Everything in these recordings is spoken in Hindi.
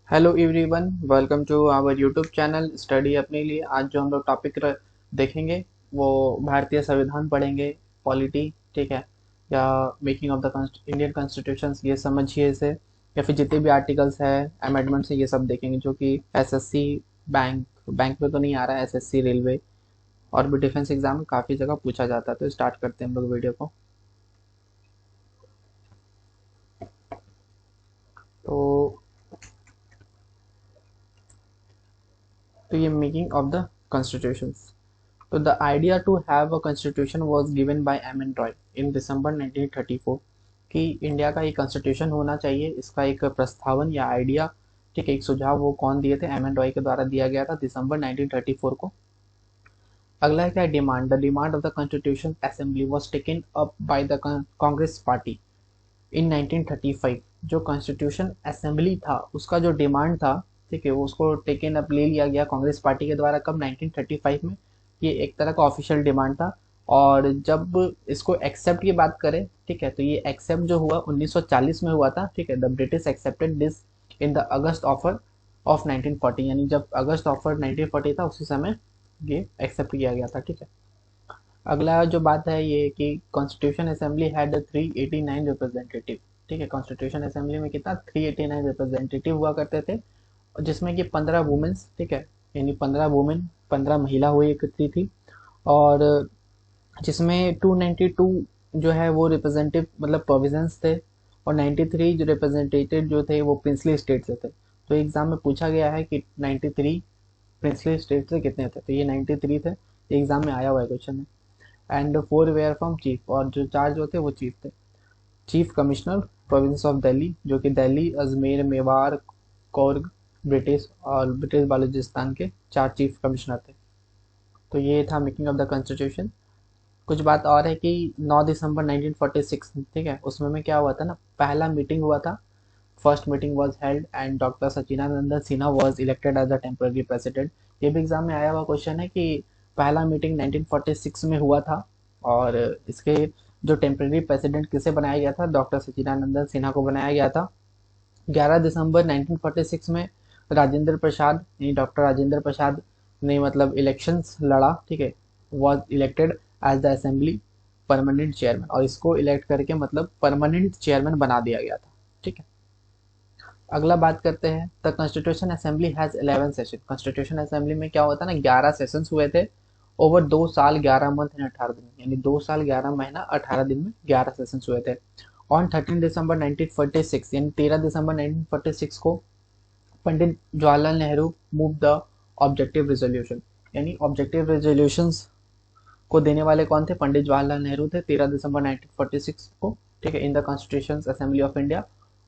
Hello everyone, welcome to our YouTube channel study अपने लिए। आज जो हम लोग टॉपिक देखेंगे वो भारतीय संविधान पढ़ेंगे, पॉलिटी, ठीक है, या making of the Indian constitution, ये समझिए इसे, या फिर जितने भी आर्टिकल्स है, अमेंडमेंट्स है, ये सब देखेंगे जो कि एसएससी, बैंक बैंक में तो नहीं आ रहा है, एसएससी, रेलवे और भी डिफेंस एग्जाम में काफ़ी जगह पूछा जाता है। तो स्टार्ट करते हैं हम लोग वीडियो को। तो तो ये making of the constitution. So the idea to have a constitution was given by M N Roy in December 1934 कि इंडिया का एक कॉन्स्टिट्यूशन होना चाहिए। इसका एक प्रस्तावन या आइडिया, ठीक है, एक सुझाव, वो कौन दिए थे? एम एन रॉय के द्वारा दिया गया था दिसंबर 1934 को। अगला है क्या? Demand. The demand of the constitution assembly was taken up by the Congress party इन 1935। जो कॉन्स्टिट्यूशन असेंबली था उसका जो डिमांड था, ठीक है, वो उसको टेकन अप ले लिया गया कांग्रेस पार्टी के द्वारा। कब? 1935 में। ये एक तरह का ऑफिशियल डिमांड था। और जब इसको एक्सेप्ट की बात करें, ठीक है, तो ये एक्सेप्ट जो हुआ 1940 में हुआ था, ठीक है। The British accepted this in the August offer of 1940, यानी जब अगस्त ऑफर 1940 था उसी समय ये एक्सेप्ट किया गया था, ठीक है। अगला जो बात है ये कि कॉन्स्टिट्यूशन असेंबली हैड 389 रिप्रेजेंटेटिव, ठीक है। कॉन्स्टिट्यूशन असेंबली में कितना? 389 रिप्रेजेंटेटिव हुआ करते थे, जिसमें कि 15 वुमेन्स, ठीक है, यानी 15 वुमेन, 15 महिला हुई करती थी। और जिसमें 292 जो है वो रिप्रेजेंटेटिव मतलब प्रोविजंस थे, और 93 जो रिप्रेजेंटेटिव जो थे वो प्रिंसली स्टेट से थे। तो एग्जाम में पूछा गया है कि 93 प्रिंसली स्टेट से कितने थे, तो ये 93 थे। एग्जाम में आया हुआ है क्वेश्चन में। And four were from chief, और जो चार जो थे वो चीफ थे। Chief commissioner province of Delhi, जो कि दिल्ली, अजमेर, मेवाड़, कोर्ग, ब्रिटिश और ब्रिटिश बालूचिस्तान के चार चीफ कमिश्नर थे। तो ये था मेकिंग ऑफ द कॉन्स्टिट्यूशन। कुछ बात और है कि 9 दिसंबर 1946, ठीक है, उसमें में क्या हुआ था ना, पहला मीटिंग हुआ था। First meeting was held and doctor Sachidanand Sinha was elected as the temporary president. ये भी एग्जाम में आया हुआ क्वेश्चन है कि पहला मीटिंग 1946 में हुआ था, और इसके जो टेम्पररी प्रेसिडेंट किसे बनाया गया था? डॉक्टर सचिदानंद सिन्हा को बनाया गया था। 11 दिसंबर 1946 में राजेंद्र प्रसाद, यानी डॉक्टर राजेंद्र प्रसाद ने मतलब इलेक्शंस लड़ा, ठीक है, was elected as the assembly permanent chairman, और इसको इलेक्ट करके मतलब परमानेंट चेयरमैन बना दिया गया था, ठीक है। अगला बात करते हैं, the constitution assembly has 11 session. Constitution assembly में क्या होता है ना, 11 सेशंस हुए थे ओवर 2 साल 11 मंथ एंड 18 दिन, यानी 2 साल 11 महीना 18 दिन में 11 सेशंस हुए थे। ऑन 13 दिसंबर 1946, यानी 13 दिसंबर 1946 को Pandit Jawaharlal Nehru move the objective resolution, यानी ऑब्जेक्टिव रेजोल्यूशंस को देने वाले कौन थे? पंडित जवाहरलाल नेहरू थे। 13 दिसंबर 1946 को, ठीक है, in the constitution assembly of India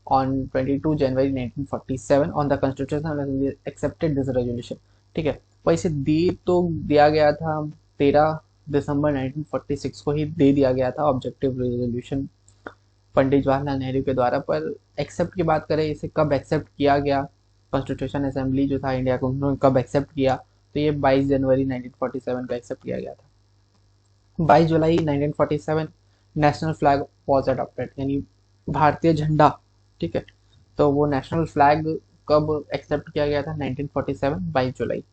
on 22 January 1947 on the constitution accepted this resolution, ठीक है। पर इसे दे तो दिया गया था 13 दिसंबर 1946 को ही दे दिया गया था ऑब्जेक्टिव रेजोल्यूशन पंडित जवाहरलाल नेहरू के द्वारा। पर एक्सेप्ट की बात करें, इसे कब एक्सेप्ट किया गया? कॉन्स्टिट्यूशन असेंबली जो था इंडिया को, उन्होंने कब एक्सेप्ट किया? तो ये 22 जनवरी 1947 को एक्सेप्ट किया गया था। 22 जुलाई 1947 नेशनल फ्लैग वॉज अडॉप्टेड, यानी भारतीय झंडा, ठीक है, तो वो नेशनल फ्लैग कब एक्सेप्ट किया गया था? 1947, 22 जुलाई।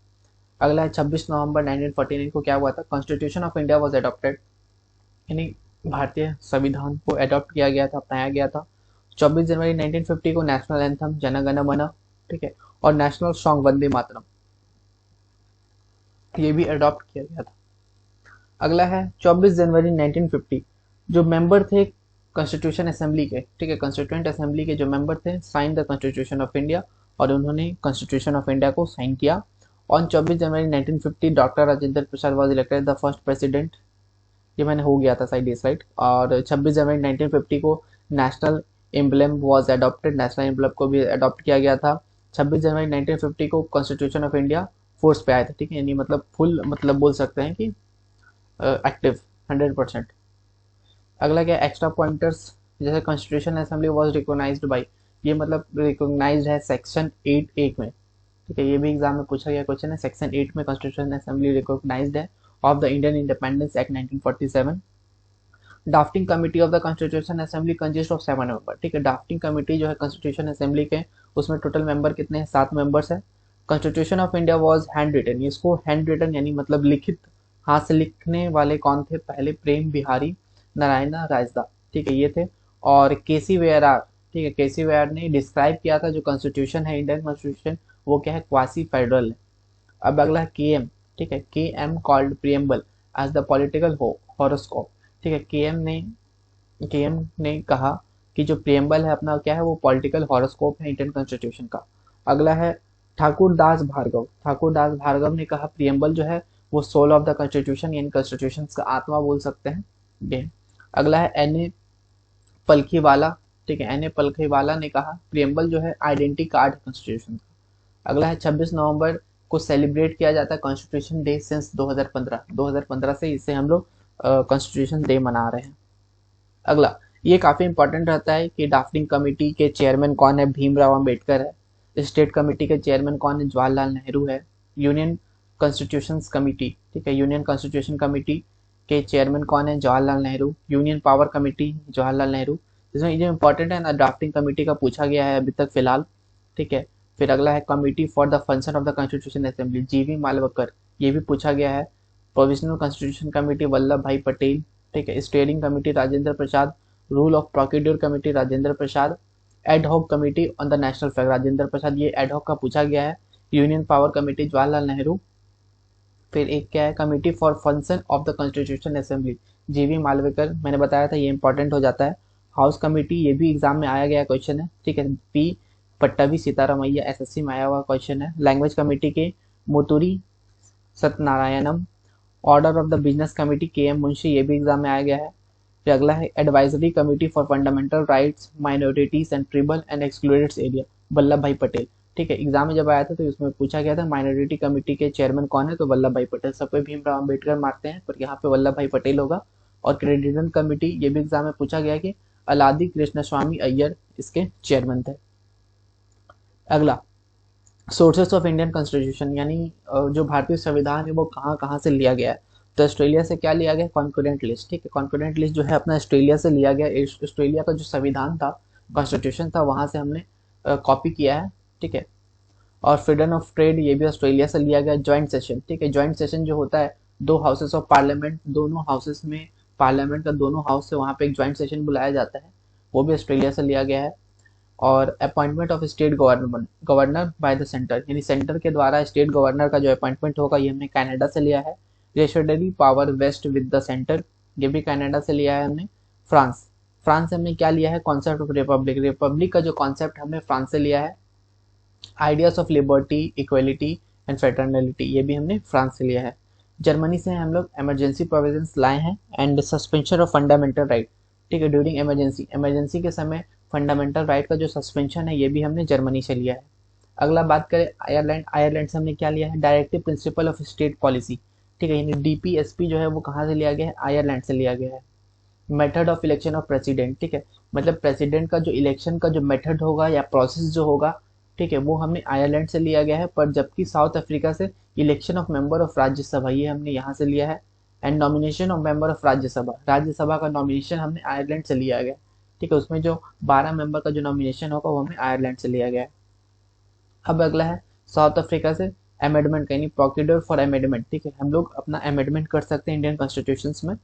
अगला है 26 नवंबर 1949 को क्या हुआ था? Constitution of India was adopted, यानी भारतीय संविधान को अडॉप्ट किया गया था, अपनाया गया था। 24 जनवरी 1950 को नेशनल एंथम जन गण मन, ठीक है, और नेशनल सॉन्ग वंदे मातरम, ये भी अडॉप्ट किया गया था। अगला है 24 जनवरी 1950, जो मेंबर थे कॉन्स्टिट्यूशन असेंबली के, ठीक है, कॉन्स्टिट्यूंट असेंबली के जो मेंबर थे, sign the constitution of India, और उन्होंने कॉन्स्टिट्यूशन ऑफ इंडिया को साइन किया। On 24 January 1950 doctor Rajendra Prasad was elected the first president, ये मैंने हो गया था साइड साइड। और 26 जनवरी 1950 को national emblem was adopted, national emblem को भी अडॉप्ट किया गया था। 26 जनवरी 1950 को कॉन्स्टिट्यूशन ऑफ इंडिया फोर्स पे आया था, ठीक है, यानी मतलब फुल मतलब बोल सकते हैं कि एक्टिव 100%। अगला क्या? एक्स्ट्रा पॉइंटर्स, जैसे constitution assembly was recognised by, ये मतलब रिकॉग्नाइज्ड है सेक्शन 8 में, ठीक है, ये भी एग्जाम में पूछा गया क्वेश्चन है। सेक्शन 8 में कॉन्स्टिट्यूशन असेंबली रिकॉग्नाइज्ड है of the Indian independence act 1947। Drafting committee of the constitution assembly consist of 7 member, ठीक है। ड्राफ्टिंग कमिटी जो है कॉन्स्टिट्यूशन असेंबली के, उसमें टोटल मेंबर कितने हैं, 7 मेंबर्स है। Constitution of India was hand written, इसको हैंड रिटन यानी मतलब लिखित, हाथ से लिखने वाले कौन थे, पहले प्रेम बिहारी नारायण राजदा, ठीक है, ये थे। और केसी वेयरार, ठीक है, केसी वेयर ने डिस्क्राइब किया था जो कॉन्स्टिट्यूशन है इंडियन कॉन्स्टिट्यूशन, वो क्या है, क्वासी फेडरल है। अब अगला है के एम, ठीक है, K M called preamble as the political horoscope, ठीक है। के एम ने कहा कि जो प्रियम्बल है अपना क्या है, वो पॉलिटिकल हॉरोस्कोप है इंडियन कॉन्स्टिट्यूशन का। अगला है ठाकुर दास भार्गव ने कहा प्रियम्बल जो है वो सोल ऑफ द कॉन्स्टिट्यूशन यानी कॉन्स्टिट्यूशन का आत्मा बोल सकते हैं ये। अगला है एन ए पलखीवाला, ठीक है, एन ए पलखीवाला ने कहा प्रियम्बल जो है आइडेंटिटी कार्ड कॉन्स्टिट्यूशन का। अगला है 26 नवंबर को सेलिब्रेट किया जाता है कॉन्स्टिट्यूशन डे सिंस 2015 से इसे हम लोग कॉन्स्टिट्यूशन डे मना रहे हैं। अगला, ये काफी इंपॉर्टेंट रहता है कि ड्राफ्टिंग कमेटी के चेयरमैन कौन है, भीमराव अंबेडकर है। स्टेट कमेटी के चेयरमैन कौन है, जवाहरलाल नेहरू है। यूनियन कॉन्स्टिट्यूशन कमेटी, ठीक है, यूनियन कॉन्स्टिट्यूशन कमेटी के चेयरमैन कौन है, Jawaharlal Nehru. Union power committee, Jawaharlal Nehru. इसमें ये जो इंपॉर्टेंट है ना, ड्राफ्टिंग कमेटी का पूछा गया है अभी तक फिलहाल, ठीक है। फिर अगला है committee for the function of the constitution assembly, जीवी मालवकर, ये भी पूछा गया है। Provisional constitution committee Vallabh bhai Patel, ठीक है। Steering committee Rajendra Prasad. Rule of procedure committee Rajendra Prasad. Ad hoc committee on the national flag Rajendra Prasad, ये एड हॉक का पूछा गया है। Union power committee Jawaharlal Nehru. फिर एक क्या है, committee for function of the constitution assembly, G V Mavalankar, मैंने बताया था ये इंपॉर्टेंट हो जाता है। हाउस कमेटी, ये भी एग्जाम में आया गया क्वेश्चन है, ठीक है, पी पट्टवी सीतारामैया, एसएससी में आया हुआ क्वेश्चन है। लैंग्वेज कमेटी के Moturi Satyanarayana. Order of the business committee K M Munshi, ये भी एग्जाम में आया गया है। फिर अगला है advisory committee for fundamental rights minorities and tribal and excluded area, Vallabh bhai Patel, ठीक है। एग्जाम में जब आया था तो इसमें पूछा गया था माइनॉरिटी कमेटी के चेयरमैन कौन है, तो वल्लभ भाई पटेल। सब पे भीमराव अंबेडकर मारते हैं पर यहाँ पे वल्लभ भाई पटेल होगा। और क्रेडिटन कमेटी, ये भी एग्जाम में पूछा गया कि अलादी कृष्ण स्वामी अय्यर इसके चेयरमैन थे। अगला, सोर्सेस ऑफ इंडियन कॉन्स्टिट्यूशन यानी जो भारतीय संविधान है वो कहाँ कहाँ से लिया गया है। तो ऑस्ट्रेलिया से क्या लिया गया, कॉन्करेंट लिस्ट, ठीक है। कॉन्करेंट लिस्ट जो है अपना ऑस्ट्रेलिया से लिया गया। ऑस्ट्रेलिया का जो संविधान था, कॉन्स्टिट्यूशन था, वहां से हमने कॉपी किया है, ठीक है। और फ्रीडम ऑफ ट्रेड, ये भी ऑस्ट्रेलिया से लिया गया। ज्वाइंट सेशन, ठीक है, ज्वाइंट सेशन जो होता है दो हाउसेस ऑफ पार्लियामेंट, दोनों हाउसेस में, पार्लियामेंट का दोनों हाउस से वहाँ पे एक ज्वाइंट सेशन बुलाया जाता है, वो भी ऑस्ट्रेलिया से लिया गया है। और appointment of state governor by the centre, यानी सेंटर के द्वारा स्टेट गवर्नर का जो अपॉइंटमेंट होगा, ये हमने कनाडा से लिया है। Residuary power vest with the centre, ये भी कनाडा से लिया है हमने। फ्रांस, फ्रांस से हमने क्या लिया है, कॉन्सेप्ट ऑफ रिपब्लिक, रिपब्लिक का जो कॉन्सेप्ट हमने फ्रांस से लिया है। Ideas of liberty, equality and fraternity, ये भी हमने फ्रांस से लिया है। जर्मनी से हम लोग इमरजेंसी प्रोविजंस लाए हैं and suspension of fundamental right, ठीक है, ड्यूरिंग इमरजेंसी, इमरजेंसी के समय फंडामेंटल राइट का जो सस्पेंशन है, ये भी हमने जर्मनी से लिया है। अगला बात करें आयरलैंड, आयरलैंड से हमने क्या लिया है, directive principle of state policy, ठीक है, यानी डीपीएसपी जो है वो कहाँ से लिया गया है, आयरलैंड से लिया गया है। Method of election of president, ठीक है, मतलब प्रेसिडेंट का जो इलेक्शन का जो मेथड होगा या प्रोसेस जो होगा, ठीक है, वो हमने आयरलैंड से लिया गया है। पर जबकि साउथ अफ्रीका से election of member of Rajya Sabha, ये हमने यहाँ से लिया है। And nomination of member of Rajya Sabha, Rajya Sabha का नॉमिनेशन हमने आयरलैंड से लिया गया, ठीक है, उसमें जो 12 मेंबर का जो नॉमिनेशन होगा वो हमने आयरलैंड से लिया गया है। अब अगला है साउथ अफ्रीका से अमेंडमेंट, यानी प्रोसीड्यूर फॉर अमेंडमेंट, ठीक है, हम लोग अपना अमेंडमेंट कर सकते हैं इंडियन कॉन्स्टिट्यूशन में,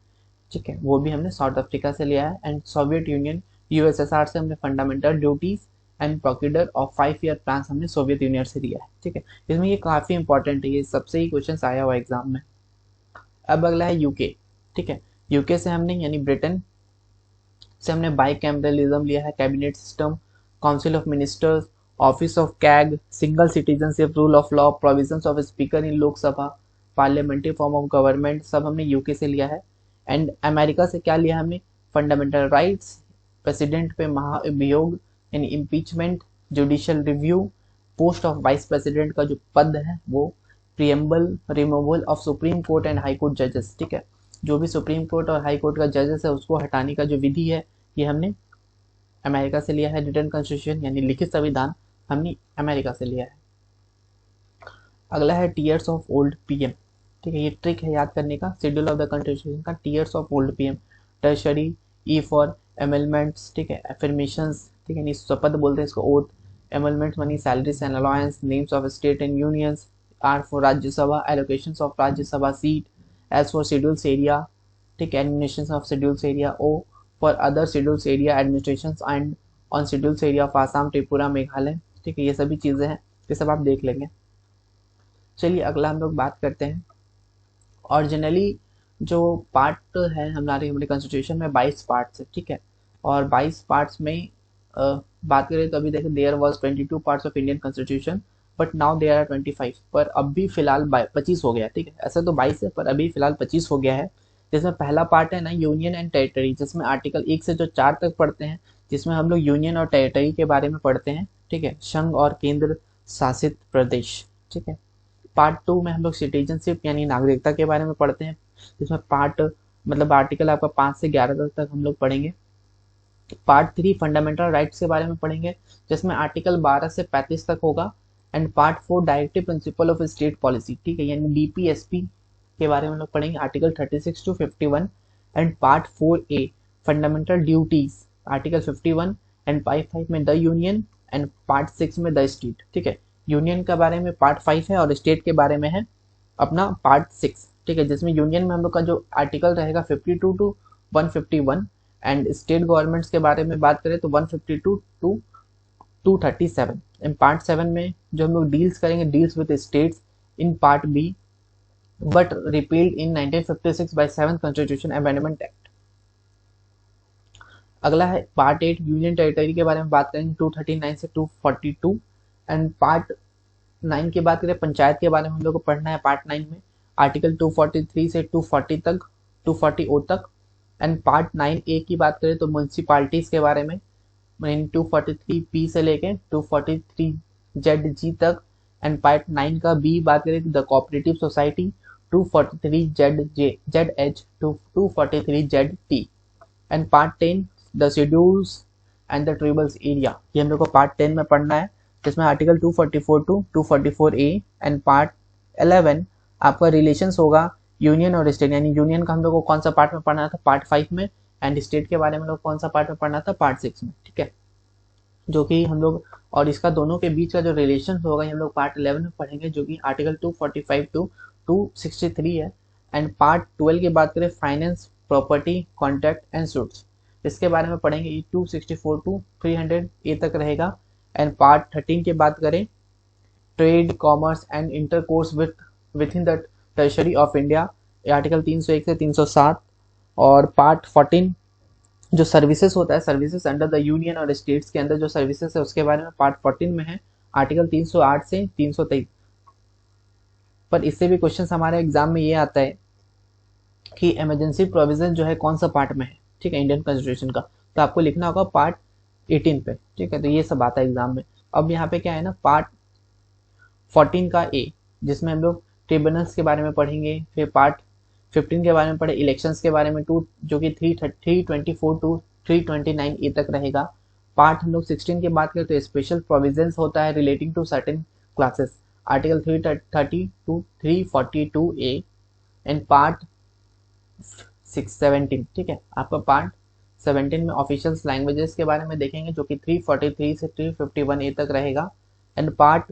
ठीक है, वो भी हमने साउथ अफ्रीका से लिया है। एंड सोवियत यूनियन यूएसएसआर से हमने fundamental duties and procedure of 5 year plan हमने सोवियत यूनियन से लिया है, ठीक है। इसमें ये काफी इंपॉर्टेंट है, ये सबसे ही क्वेश्चन आया हुआ एग्जाम में। अब अगला है यूके, ठीक है, यूके से हमने यानी ब्रिटेन से हमने बाई कैमरलिज्म लिया है, cabinet system, council of ministers, office of CAG, single citizenship, rule of law, provisions of speaker in Lok Sabha, parliamentary form of government, सब हमने यूके से लिया है। एंड अमेरिका से क्या लिया हमने, फंडामेंटल राइट्स, प्रेसिडेंट पे महाभियोग यानी impeachment, judicial review, post of vice president का जो पद है वो, preamble, removal of supreme court and high court जजेस, ठीक है, जो भी सुप्रीम कोर्ट और हाई कोर्ट का जजेस है उसको हटाने का जो विधि है, ये हमने अमेरिका से लिया है। रिटन कॉन्स्टिट्यूशन यानी लिखित संविधान हमने अमेरिका से लिया है। अगला है टीयर्स ऑफ ओल्ड पीएम, ठीक है, ये ट्रिक है याद करने का, शेड्यूल ऑफ द कॉन्स्टिट्यूशन का tears of old PM. Tertiary, E for emoluments, ठीक है, एफर्मेशंस, ठीक है, शपथ बोलते हैं इसको, oath, emoluments money, salaries and allowance, names of state and unions, R for Rajya Sabha, allocations of Rajya Sabha seat, S for schedules area, ठीक है, administration of schedules area, O for other schedules area administration and on schedules area of Assam, Tripura, Meghalaya, ठीक है, ये सभी चीज़ें हैं, ये सब आप देख लेंगे। चलिए अगला हम लोग बात करते हैं। ओरिजिनली जो पार्ट है हमारे कॉन्स्टिट्यूशन में 22 पार्ट्स है, ठीक है, और 22 पार्ट्स में बात करें तो अभी देखिए there was 22 parts of Indian constitution but now there are 25, पर अब भी फिलहाल 25 हो गया, ठीक है, ऐसा तो 22 है पर अभी फिलहाल 25 हो गया है। जिसमें पहला पार्ट है ना यूनियन एंड टेरिटरी, जिसमें आर्टिकल 1 से जो 4 तक पढ़ते हैं, जिसमें हम लोग यूनियन और टेरिटरी के बारे में पढ़ते हैं, ठीक है, संघ और केंद्र शासित प्रदेश, ठीक है। पार्ट 2 में हम लोग सिटीजनशिप यानी नागरिकता के बारे में पढ़ते हैं, जिसमें पार्ट मतलब आर्टिकल आपका 5 से 11 तक हम लोग पढ़ेंगे। पार्ट 3 फंडामेंटल राइट्स के बारे में पढ़ेंगे, जिसमें आर्टिकल 12 से 35 तक होगा। And part 4 directive principle of state policy, ठीक है, यानी डीपीएसपी के बारे में हम लोग पढ़ेंगे, article 36 to 51। And part 4A fundamental duties, article 51 and part 5 में द यूनियन एंड पार्ट 6 में द स्टेट, ठीक है। यूनियन के बारे में पार्ट 5 है और स्टेट के बारे में है अपना पार्ट 6, ठीक है, जिसमें यूनियन में हम लोग का जो आर्टिकल रहेगा 52 टू 151 एंड स्टेट गवर्नमेंट्स के बारे में बात करें तो 152 टू 237। इन पार्ट 7 में जो हम लोग डील्स करेंगे deals with states in part B but repealed in 1956 by 7th constitution amendment act. अगला है पार्ट 8 यूनियन टेरिटरी के बारे में बात करेंगे 239 से 242। एंड पार्ट 9 की बात करें पंचायत के बारे में हम लोग को पढ़ना है पार्ट 9 में, आर्टिकल 243 से 240 तक, 240 तक। एंड पार्ट 9A की बात करें तो म्यूनसिपालिटीज के बारे में 243P से लेके 243ZG तक। एंड पार्ट 9 का बी बात करें the cooperative society 243ZH to 243ZT। And part 10 the schedules and the tribals area, ये हम लोग को पार्ट 10 में पढ़ना है, जिसमें article 244 to 244A। And part 11 आपका रिलेशंस होगा यूनियन और स्टेट, यानी यूनियन का हम लोग को कौन सा पार्ट में पढ़ना था पार्ट 5 में, एंड स्टेट के बारे में लोग कौन सा पार्ट में पढ़ना था पार्ट 6 में, ठीक है, जो कि हम लोग और इसका दोनों के बीच का जो रिलेशन होगा हम लोग पार्ट 11 में पढ़ेंगे, जो कि आर्टिकल 245 टू 263 है। एंड पार्ट 12 की बात करें finance, property, contract and suits, इसके बारे में पढ़ेंगे 264 टू 300A तक रहेगा। एंड पार्ट 13 की बात करें trade, commerce and intercourse with in the tertiary of India, article 301 से 307। और पार्ट 14 जो सर्विसेज होता है, सर्विसेज अंडर द यूनियन और स्टेट्स के अंदर जो सर्विसेज है उसके बारे में पार्ट 14 में है, आर्टिकल 308 से 323। पर इससे भी क्वेश्चन हमारे एग्जाम में ये आता है कि इमरजेंसी प्रोविजन जो है कौन सा पार्ट में है, ठीक है, इंडियन कॉन्स्टिट्यूशन का, तो आपको लिखना होगा पार्ट 18 पे, ठीक है, तो ये सब आता है एग्जाम में। अब यहाँ पे क्या है ना पार्ट 14 का ए, जिसमें हम लोग ट्रिब्यूनल्स के बारे में पढ़ेंगे, फिर पार्ट 15 के बारे में पढ़े इलेक्शंस के बारे में 2 जो कि 324 टू 329A तक रहेगा। पार्ट हम लोग 16 की बात करें तो स्पेशल प्रोविजंस होता है relating to certain classes, article 330 to 342A। And part 17, ठीक है, आपका पार्ट 17 में ऑफिशियल लैंग्वेजेस के बारे में देखेंगे, जो कि 343 से 351A तक रहेगा। एंड पार्ट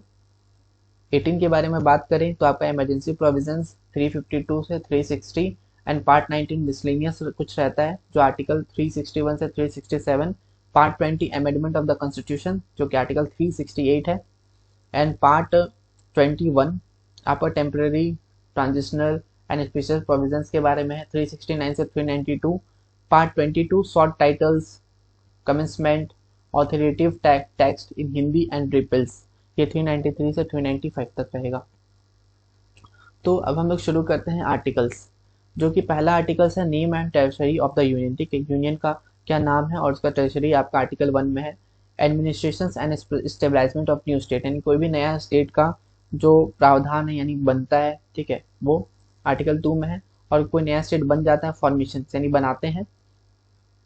18 के बारे में बात करें तो आपका इमरजेंसी प्रोविजंस 352 से 360। एंड पार्ट 19 मिसलेनियस कुछ रहता है, जो आर्टिकल 361 से 367। Part 20 amendment of the constitution, जो कि आर्टिकल 368 है। एंड पार्ट 21 आपका temporary, transitional and special provisions के बारे में है, 369 से 392। Part 22 short titles, commencement, authoritative text in Hindi and repeals, ये 393 से 395 तक रहेगा। तो अब हम लोग शुरू करते हैं आर्टिकल्स, जो कि पहला आर्टिकल्स है name and territory of the union, ठीक है, यूनियन का क्या नाम है और उसका टेरिटरी आपका आर्टिकल 1 में है। Administration and establishment of new state, यानी कोई भी नया स्टेट का जो प्रावधान है यानी बनता है, ठीक है, वो आर्टिकल 2 में है। और कोई नया स्टेट बन जाता है फॉर्मेशन यानी बनाते हैं,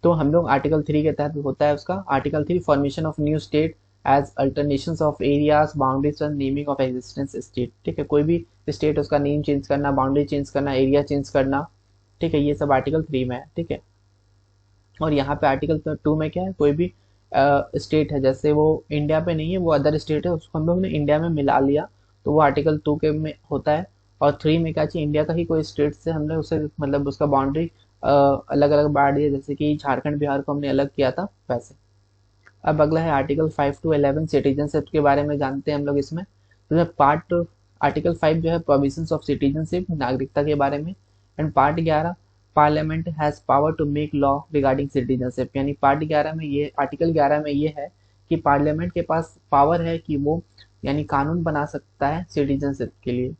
तो हम लोग आर्टिकल 3 के तहत होता है उसका। Article 3 formation of new state as alternations of areas, boundaries and naming of existence state, ठीक है, कोई भी स्टेट उसका नेम चेंज करना, बाउंड्री चेंज करना, एरिया चेंज करना, ठीक है, ये सब आर्टिकल 3 में है, ठीक है। और यहाँ पे आर्टिकल 2 में क्या है, कोई भी स्टेट है, जैसे वो इंडिया पे नहीं है, वो अदर स्टेट है, उसको हम लोग ने इंडिया में मिला लिया, तो वो आर्टिकल 2 के में होता है। और 3 में क्या चाहिए, इंडिया का ही कोई स्टेट से हमने उसे मतलब उसका बाउंड्री अलग अलग बांट दिया, जैसे कि झारखंड बिहार को हमने अलग किया था वैसे। अब अगला है आर्टिकल 5 to 11 सिटीजनशिप के बारे में जानते हैं हम लोग इसमें। तो पार्ट आर्टिकल 5 जो है प्रोविजंस ऑफ सिटीजनशिप, नागरिकता के बारे में। And part 11 parliament has power to make law regarding citizenship, यानी पार्ट 11 में ये, आर्टिकल 11 में ये है कि पार्लियामेंट के पास पावर है कि वो यानी कानून बना सकता है सिटीजनशिप के लिए।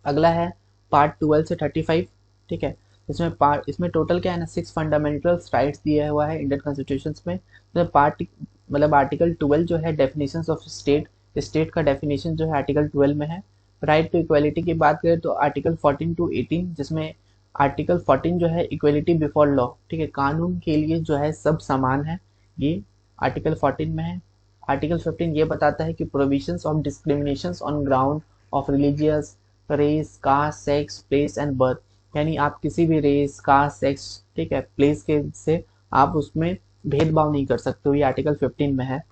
अगला है पार्ट 12 से 35, ठीक है। इसमें टोटल क्या है ना, 6 फंडामेंटल राइट्स दिया हुआ है इंडियन कॉन्स्टिट्यूशन में। तो पार्ट मतलब आर्टिकल 12 जो है डेफिनेशंस ऑफ स्टेट, स्टेट का डेफिनेशन जो है आर्टिकल 12 में है। राइट टू इक्वलिटी की बात करें तो आर्टिकल 14 to 18, जिसमें आर्टिकल 14 जो है इक्वलिटी बिफोर लॉ, ठीक है, कानून के लिए जो है सब समान है, ये आर्टिकल 14 में है। आर्टिकल 15 ये बताता है कि provisions of discriminations on ground of religious, race, caste, sex, place and birth, यानी आप किसी भी रेस, कास्ट, सेक्स, ठीक है, प्लेस के से आप उसमें भेदभाव नहीं कर सकते हो, ये आर्टिकल 15 में है।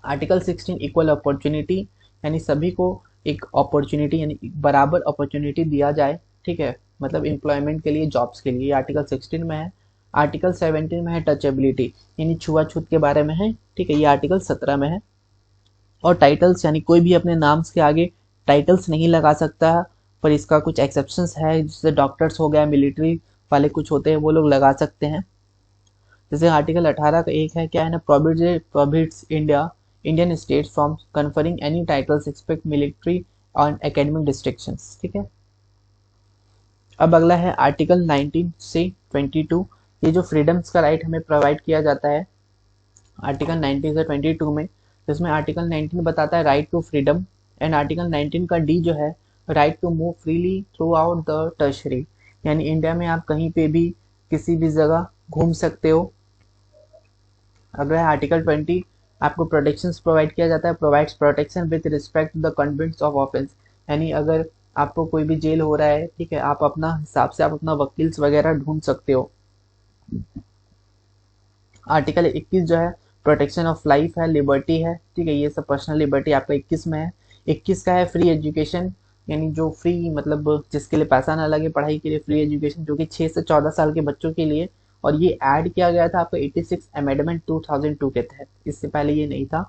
आर्टिकल 16 इक्वल अपॉर्चुनिटी, यानी सभी को एक अपॉर्चुनिटी यानी बराबर अपॉर्चुनिटी दिया जाए, ठीक है, मतलब एम्प्लॉयमेंट के लिए, जॉब्स के लिए, आर्टिकल 16 में है। आर्टिकल 17 में है टचेबिलिटी, यानी छुआछूत के बारे में है, ठीक है, ये आर्टिकल 17 में है। और टाइटल्स, यानी कोई भी अपने नाम के आगे टाइटल्स नहीं लगा सकता, पर इसका कुछ एक्सेप्शंस है, जैसे डॉक्टर्स हो गया, मिलिट्री वाले कुछ होते हैं वो लोग लगा सकते हैं। जैसे आर्टिकल 18 का एक है, क्या है ना, prohibits Indian states from conferring any titles expect military on academic distinctions, ठीक है। अब अगला है आर्टिकल 19 से 22, ये जो फ्रीडम्स का राइट हमें प्रोवाइड किया जाता है आर्टिकल 19 से 22 में, जिसमें आर्टिकल 19 बताता है right to freedom, and article 19 का डी जो है right to move freely throughout the territory, यानी इंडिया में आप कहीं पे भी किसी भी जगह घूम सकते हो। अगला है आर्टिकल 20, आपको प्रोटेक्शंस प्रोवाइड किया जाता है, provides protection with respect to the contents of offence, यानी अगर आपको कोई भी जेल हो रहा है, ठीक है, आप अपना हिसाब से आप अपना वकील्स वगैरह ढूंढ सकते हो। आर्टिकल 21 जो है प्रोटेक्शन ऑफ लाइफ है, लिबर्टी है, ठीक है, ये सब पर्सनल लिबर्टी आपका 21 में है। 21 का है फ्री एजुकेशन, यानी जो फ्री मतलब जिसके लिए पैसा ना लगे पढ़ाई के लिए, फ्री एजुकेशन, जो कि 6 से 14 साल के बच्चों के लिए, और ये ऐड किया गया था आपका 86 अमेंडमेंट 2002 के तहत, इससे पहले ये नहीं था।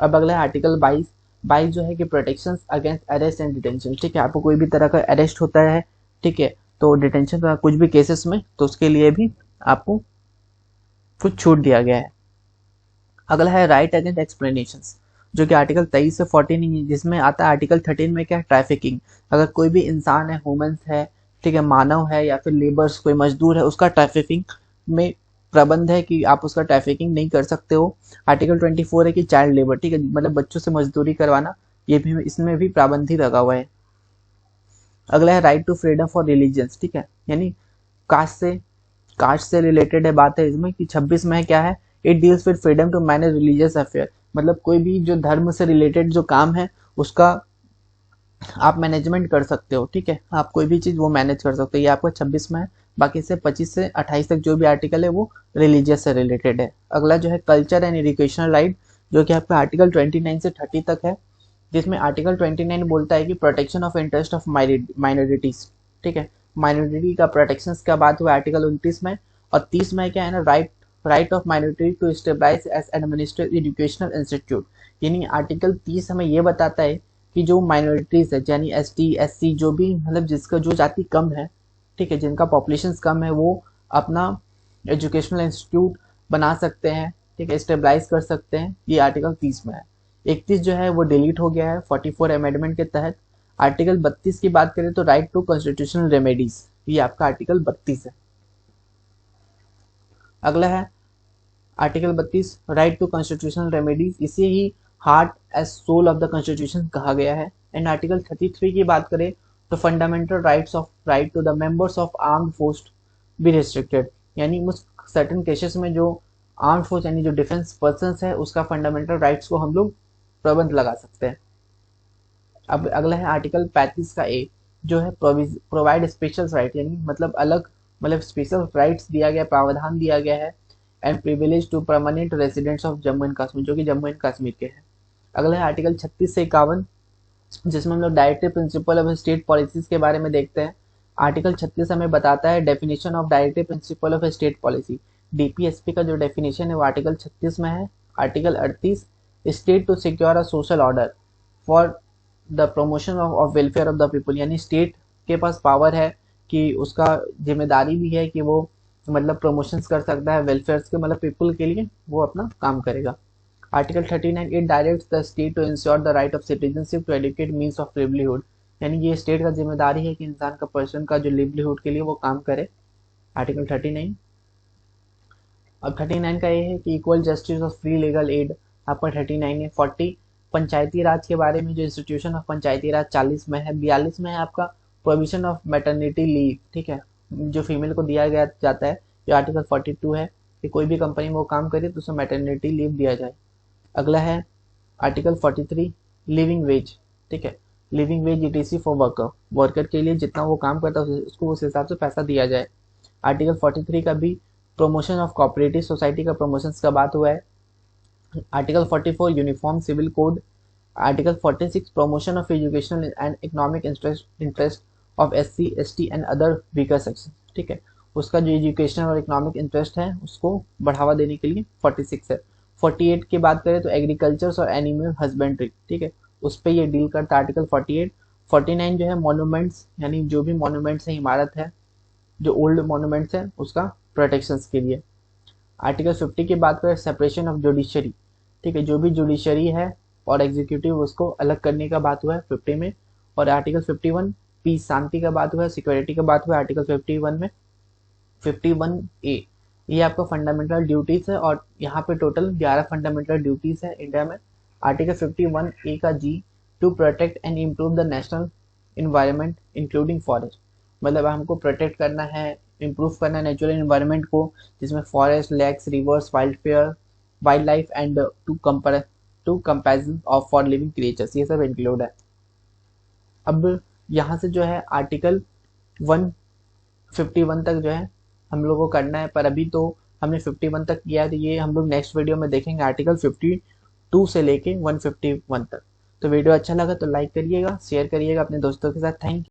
अब अगला है आर्टिकल 22 जो है कि protection against arrest and detention, ठीक है, आपको कोई भी तरह का अरेस्ट होता है, ठीक है, तो डिटेंशन का कुछ भी केसेस में, तो उसके लिए भी आपको कुछ छूट दिया गया है। अगला है राइट अगेंस्ट एक्सप्लेनेशन, जो कि आर्टिकल 23 से 14, जिसमें आता है आर्टिकल 13 में क्या, ट्रैफिकिंग, अगर कोई भी इंसान है, ह्यूमंस है, ठीक है, मानव है या फिर लेबर्स, कोई मजदूर है, उसका ट्रैफिकिंग में प्रबंध है कि आप उसका ट्रैफिकिंग नहीं कर सकते हो। आर्टिकल 24 है कि चाइल्ड लेबर, ठीक है, मतलब बच्चों से मजदूरी करवाना, ये भी इसमें भी प्रावधान लगा हुआ है। अगला है right to freedom for religions, ठीक है, यानी कास्ट से रिलेटेड है बात है इसमें कि 26 में क्या है, it deals with freedom to manage religious affair, मतलब कोई भी जो धर्म से रिलेटेड जो काम है उसका आप मैनेजमेंट कर सकते हो, ठीक है, आप कोई भी चीज वो मैनेज कर सकते हो, ये आपका 26 में है। बाकी से 25 से 28 तक जो भी आर्टिकल है वो रिलीजियस से रिलेटेड है। अगला जो है कल्चर एंड एजुकेशनल राइट, जो कि आपका आर्टिकल 29 से 30 तक है, जिसमें आर्टिकल 29 बोलता है कि protection of interest of minorities, ठीक है, माइनॉरिटी का प्रोटेक्शन का बात हुआ आर्टिकल 29 में। और 30 में क्या है ना, right of minority to stabilise as administrate educational institute, यानी आर्टिकल 30 हमें ये बताता है कि जो माइनॉरिटीज है, यानी ST SC जो भी मतलब जिसका जो जाति कम है, ठीक है, जिनका पॉपुलेशन कम है, वो अपना एजुकेशनल इंस्टीट्यूट बना सकते हैं, ठीक है, स्टेबलाइज कर सकते हैं, ये आर्टिकल 30 में है। 31 जो है वो डिलीट हो गया है 44 अमेंडमेंट के तहत। आर्टिकल 32 की बात करें तो राइट टू कॉन्स्टिट्यूशनल रेमेडीज, ये आपका आर्टिकल 32 है। अगला है article 32 right to constitutional remedies, इसे ही heart as soul of the constitution कहा गया है। एंड आर्टिकल 33 की बात करें तो fundamental right to the members of armed force be restricted, यानी उस सर्टेन केसेस में जो आर्म्ड फोर्स यानी जो डिफेंस पर्सन है उसका फंडामेंटल राइट्स को हम लोग प्रबंध लगा सकते हैं। अब अगला है आर्टिकल 35 का ए, जो है प्रोवाइड स्पेशल राइट, यानी मतलब अलग मतलब स्पेशल राइट्स दिया गया, प्रावधान दिया गया है and privilege to permanent residents of Jammu and Kashmir, जो कि जम्मू एंड कश्मीर के हैं। अगला है आर्टिकल 36 से 51, जिसमें हम लोग directive principle of state policies के बारे में देखते हैं। आर्टिकल 36 हमें बताता है definition of directive principle of state policy. DPSP का जो डेफिनेशन है वो आर्टिकल 36 में है। Article 38, state to secure a social order for the promotion of welfare of the people, यानी स्टेट के पास पावर है कि उसका जिम्मेदारी भी है कि वो मतलब प्रमोशंस कर सकता है वेलफेयर के, मतलब पीपल के लिए वो अपना काम करेगा। Article 39, it directs the state to ensure the right of citizenship to educate means of livelihood, यानी ये स्टेट का जिम्मेदारी है कि इंसान का पर्सन का जो लिवलीहुड के लिए वो काम करे। आर्टिकल 39। अब 39 का ये है कि equal justice of free legal aid, आपका 39 है। 40 पंचायती राज के बारे में, जो इंस्टीट्यूशन ऑफ पंचायती राज 40 में है। 42 में है आपका प्रोविजन ऑफ मैटरनिटी लीव, ठीक है, जो फीमेल को दिया गया जाता है। जो आर्टिकल 42 है कि कोई भी कंपनी में वो काम करे तो उसे मैटरनिटी लीव दिया जाए। अगला है आर्टिकल 43, लिविंग वेज, ठीक है, living veg etc for worker, worker के लिए जितना वो काम करता है उसको उस हिसाब से पैसा दिया जाए। आर्टिकल 43 का भी प्रमोशन ऑफ कोऑपरेटिव सोसाइटी का प्रमोशन का बात हुआ है। Article 44, uniform civil code. Article 46, promotion of educational and economic interest of SC ST and other weaker section, ठीक है, उसका जो एजुकेशनल और इकोनॉमिक इंटरेस्ट है उसको बढ़ावा देने के लिए 46 है। 48 की बात करें तो एग्रीकल्चर और एनिमल हस्बेंड्री, ठीक है, उस पर ये डील करता है आर्टिकल 48। 49 जो है मॉन्यूमेंट्स, यानी जो भी मॉन्यूमेंट्स है, इमारत है, जो ओल्ड मॉन्यूमेंट्स है उसका प्रोटेक्शन के लिए। आर्टिकल 50 की बात करें सेपरेशन ऑफ जुडिशरी, ठीक है, जो भी जुडिशरी है और एग्जीक्यूटिव उसको अलग करने का बात हुआ है 50 में। और आर्टिकल 51 पीस, शांति का बात हुआ है, सिक्योरिटी का बात हुआ है आर्टिकल 51 में। 51A ये आपका फंडामेंटल ड्यूटीज है और यहाँ पे टोटल 11 फंडामेंटल ड्यूटीज है इंडिया में। आर्टिकल 51A का G, to protect and improve the national environment including forest, मतलब हमको प्रोटेक्ट करना है, इम्प्रूव करना है नेचुरल इन्वायरमेंट को, जिसमें forest, lakes, rivers, wild life and to comparison of for living creatures, ये सब इंक्लूड है। अब यहाँ से जो है आर्टिकल 151 तक जो है हम लोग को करना है, पर अभी तो हमने 51 तक किया है, तो ये हम लोग नेक्स्ट वीडियो में देखेंगे आर्टिकल 52 से लेके 151 तक। तो वीडियो अच्छा लगा तो लाइक करिएगा, शेयर करिएगा अपने दोस्तों के साथ। Thank you.